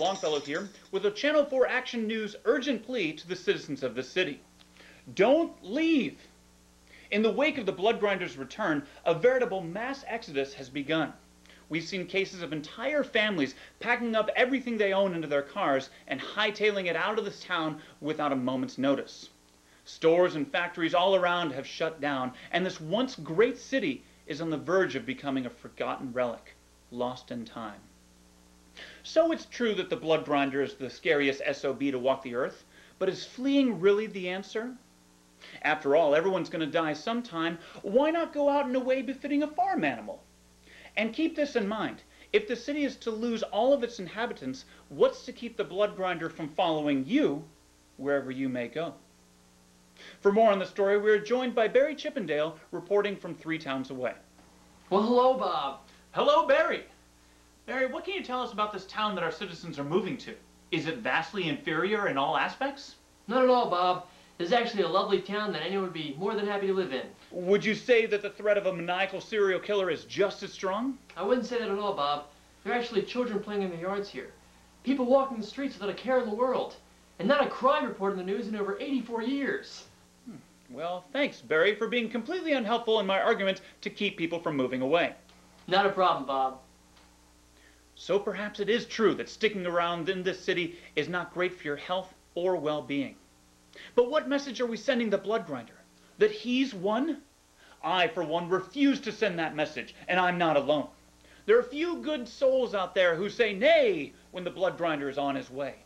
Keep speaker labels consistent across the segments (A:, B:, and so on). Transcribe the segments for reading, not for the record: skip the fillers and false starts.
A: Longfellow here with a Channel 4 Action News urgent plea to the citizens of the city. Don't leave! In the wake of the blood grinders' return, a veritable mass exodus has begun. We've seen cases of entire families packing up everything they own into their cars and hightailing it out of this town without a moment's notice. Stores and factories all around have shut down, and this once great city is on the verge of becoming a forgotten relic, lost in time. So it's true that the blood grinder is the scariest SOB to walk the earth, but is fleeing really the answer? After all, everyone's going to die sometime. Why not go out in a way befitting a farm animal? And keep this in mind. If the city is to lose all of its inhabitants, what's to keep the blood grinder from following you wherever you may go? For more on the story, we are joined by Barry Chippendale, reporting from 3 towns away.
B: Well, hello, Bob.
A: Hello, Barry. Barry, what can you tell us about this town that our citizens are moving to? Is it vastly inferior in all aspects?
B: Not at all, Bob. It's actually a lovely town that anyone would be more than happy to live in.
A: Would you say that the threat of a maniacal serial killer is just as strong?
B: I wouldn't say that at all, Bob. There are actually children playing in the yards here. People walking the streets without a care in the world. And not a crime report in the news in over 84 years.
A: Well, thanks, Barry, for being completely unhelpful in my argument to keep people from moving away.
B: Not a problem, Bob.
A: So perhaps it is true that sticking around in this city is not great for your health or well-being. But what message are we sending the blood grinder? That he's won? I, for one, refuse to send that message, and I'm not alone. There are few good souls out there who say nay when the blood grinder is on his way.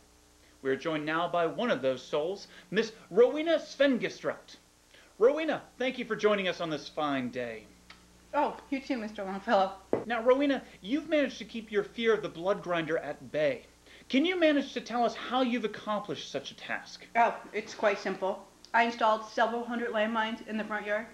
A: We are joined now by one of those souls, Miss Rowena Svengestraut. Rowena, thank you for joining us on this fine day.
C: Oh, you too, Mr. Longfellow.
A: Now, Rowena, you've managed to keep your fear of the blood grinder at bay. Can you manage to tell us how you've accomplished such a task?
C: Oh, it's quite simple. I installed several hundred landmines in the front yard.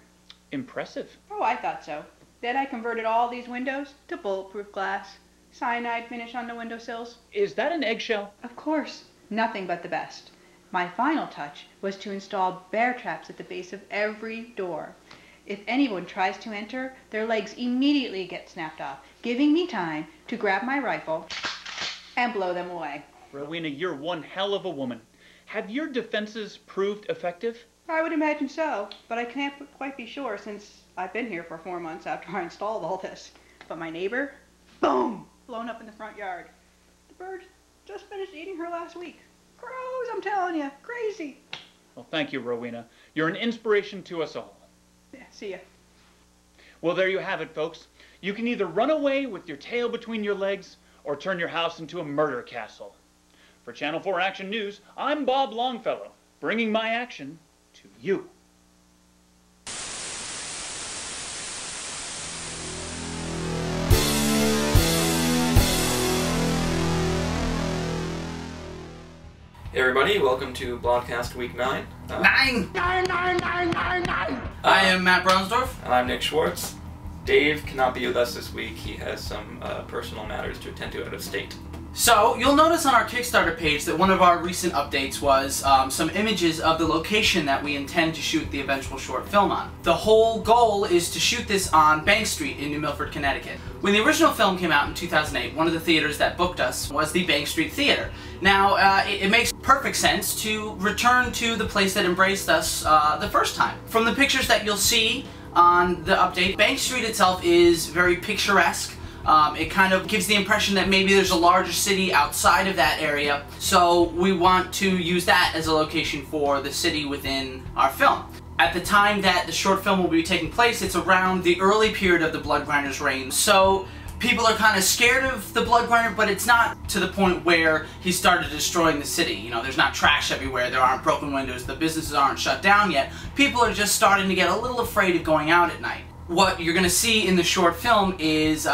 A: Impressive.
C: Oh, I thought so. Then I converted all these windows to bulletproof glass. Cyanide finish on the windowsills.
A: Is that an eggshell?
C: Of course. Nothing but the best. My final touch was to install bear traps at the base of every door. If anyone tries to enter, their legs immediately get snapped off, giving me time to grab my rifle and blow them away.
A: Rowena, you're one hell of a woman. Have your defenses proved effective?
C: I would imagine so, but I can't quite be sure since I've been here for 4 months after I installed all this. But my neighbor, boom, blown up in the front yard. The bird just finished eating her last week. Crows, I'm telling you, crazy.
A: Well, thank you, Rowena. You're an inspiration to us all.
C: Yeah, see ya.
A: Well, there you have it, folks. You can either run away with your tail between your legs or turn your house into a murder castle. For Channel 4 Action News, I'm Bob Longfellow, bringing my action to you.
D: Hey everybody, welcome to Blodcast Week 9.
E: Nine! I am Matt Brownsdorf.
D: And I'm Nick Schwartz. Dave cannot be with us this week. He has some personal matters to attend to out of state.
E: So, you'll notice on our Kickstarter page that one of our recent updates was some images of the location that we intend to shoot the eventual short film on. The whole goal is to shoot this on Bank Street in New Milford, Connecticut. When the original film came out in 2008, one of the theaters that booked us was the Bank Street Theater. Now, it makes perfect sense to return to the place that embraced us the first time. From the pictures that you'll see on the update, Bank Street itself is very picturesque. It kind of gives the impression that maybe there's a larger city outside of that area, so we want to use that as a location for the city within our film. At the time that the short film will be taking place, it's around the early period of the Blood Grinder's reign, so people are kind of scared of the Blood Grinder, but it's not to the point where he started destroying the city. You know, there's not trash everywhere, there aren't broken windows, the businesses aren't shut down yet. People are just starting to get a little afraid of going out at night. What you're going to see in the short film is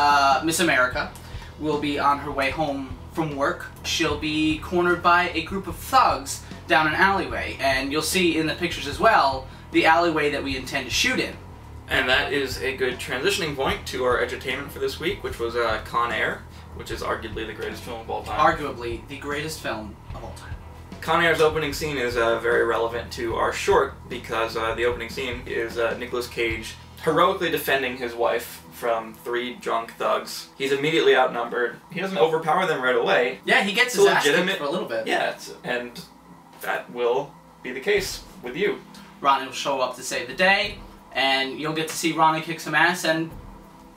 E: Miss America will be on her way home from work. She'll be cornered by a group of thugs down an alleyway, and you'll see in the pictures as well the alleyway that we intend to shoot in.
D: And that is a good transitioning point to our edutainment for this week, which was Con Air, which is arguably the greatest film of all time.
E: Arguably the greatest film of all time.
D: Con Air's opening scene is very relevant to our short because the opening scene is Nicolas Cage heroically defending his wife from 3 drunk thugs. He's immediately outnumbered. He doesn't overpower them right away.
E: Yeah, he gets his ass kicked for a little bit.
D: Yeah, and that will be the case with you.
E: Ronnie will show up to save the day, and you'll get to see Ronnie kick some ass and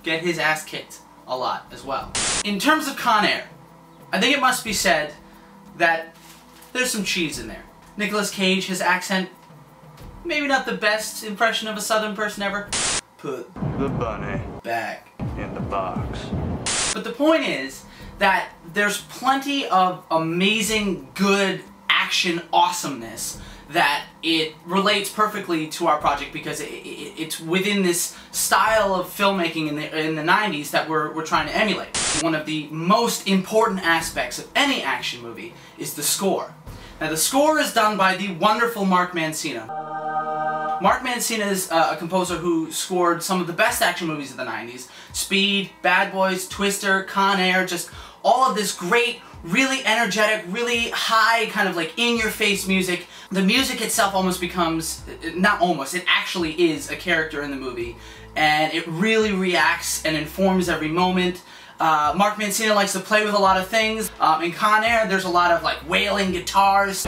E: get his ass kicked a lot as well. In terms of Con Air, I think it must be said that there's some cheese in there. Nicolas Cage, his accent, maybe not the best impression of a Southern person ever. Put
F: the bunny
E: back
F: in the box.
E: But the point is that there's plenty of amazing, good action awesomeness that it relates perfectly to our project because it's within this style of filmmaking in the 90s that we're trying to emulate. One of the most important aspects of any action movie is the score. Now the score is done by the wonderful Mark Mancina. Mark Mancina is a composer who scored some of the best action movies of the 90s. Speed, Bad Boys, Twister, Con Air, just all of this great, really energetic, really high, kind of like in-your-face music. The music itself almost becomes, not almost, it actually is a character in the movie. And it really reacts and informs every moment. Mark Mancina likes to play with a lot of things. In Con Air, there's a lot of like wailing guitars.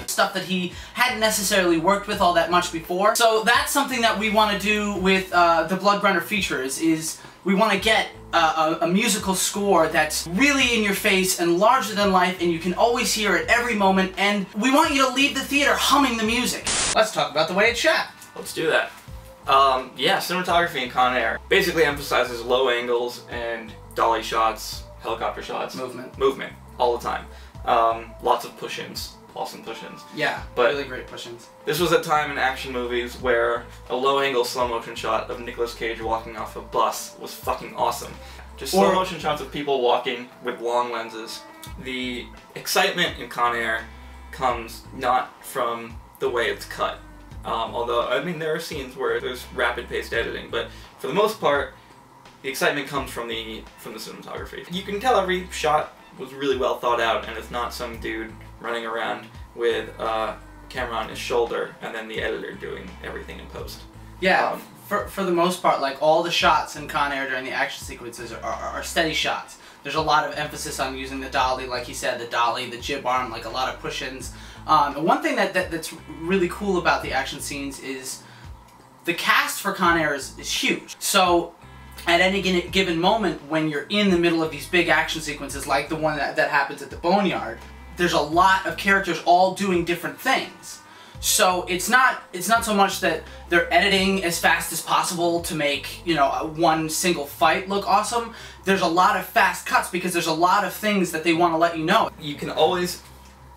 E: Stuff that he hadn't necessarily worked with all that much before. So that's something that we want to do with the Bloodgrinder features, is we want to get a musical score that's really in your face and larger than life, and you can always hear it every moment, and we want you to leave the theater humming the music. Let's talk about the way it's shot.
D: Let's do that. Yeah, cinematography in Con Air basically emphasizes low angles and dolly shots, helicopter shots. Movement, all the time. Lots of push-ins. Awesome push-ins.
E: Yeah,
D: but
E: really great push-ins.
D: This was a time in action movies where a low-angle slow-motion shot of Nicolas Cage walking off a bus was fucking awesome. Just slow-motion shots of people walking with long lenses. The excitement in Con Air comes not from the way it's cut. Although, I mean, there are scenes where there's rapid-paced editing, but for the most part, the excitement comes from the cinematography. You can tell every shot was really well thought out, and it's not some dude running around with a camera on his shoulder and then the editor doing everything in post.
E: Yeah, for the most part, like all the shots in Con Air during the action sequences are steady shots. There's a lot of emphasis on using the dolly, like he said, the dolly, the jib arm, like a lot of push-ins. And one thing that's really cool about the action scenes is the cast for Con Air is huge. So at any given moment when you're in the middle of these big action sequences, like the one that happens at the Boneyard, there's a lot of characters all doing different things. So it's not so much that they're editing as fast as possible to make, you know, one single fight look awesome. There's a lot of fast cuts because there's a lot of things that they want to let you know.
D: You can always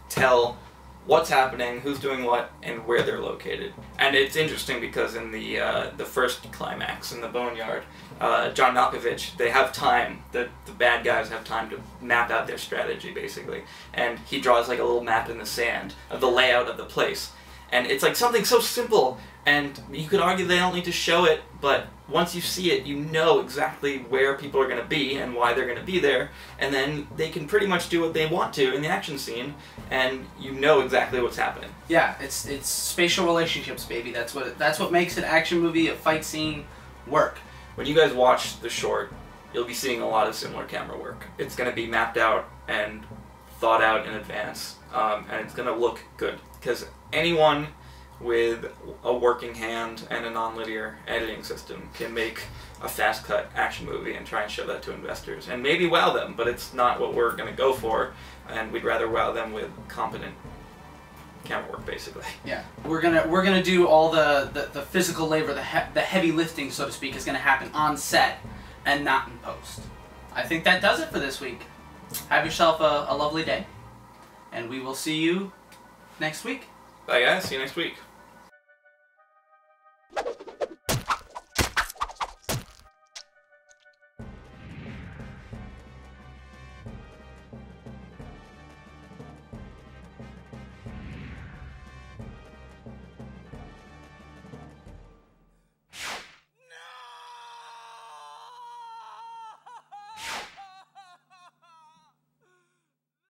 D: tell what's happening, who's doing what, and where they're located. And it's interesting because in the first climax in the Boneyard, John Malkovich, they have time, the bad guys have time to map out their strategy, basically. And he draws like a little map in the sand of the layout of the place. And it's like something so simple, and you could argue they don't need to show it, but once you see it, you know exactly where people are going to be and why they're going to be there, and then they can pretty much do what they want to in the action scene, and you know exactly what's happening.
E: Yeah, it's spatial relationships, baby. That's what makes an action movie, a fight scene, work.
D: When you guys watch the short, you'll be seeing a lot of similar camera work. It's going to be mapped out and thought out in advance, and it's going to look good, because anyone with a working hand and a non-linear editing system can make a fast-cut action movie and try and show that to investors, and maybe wow them, but it's not what we're going to go for, and we'd rather wow them with competent camera work, basically.
E: Yeah, we're gonna do all the physical labor, the heavy lifting, so to speak, is gonna happen on set and not in post. I think that does it for this week. Have yourself a lovely day, and we will see you next week.
D: Bye guys, see you next week.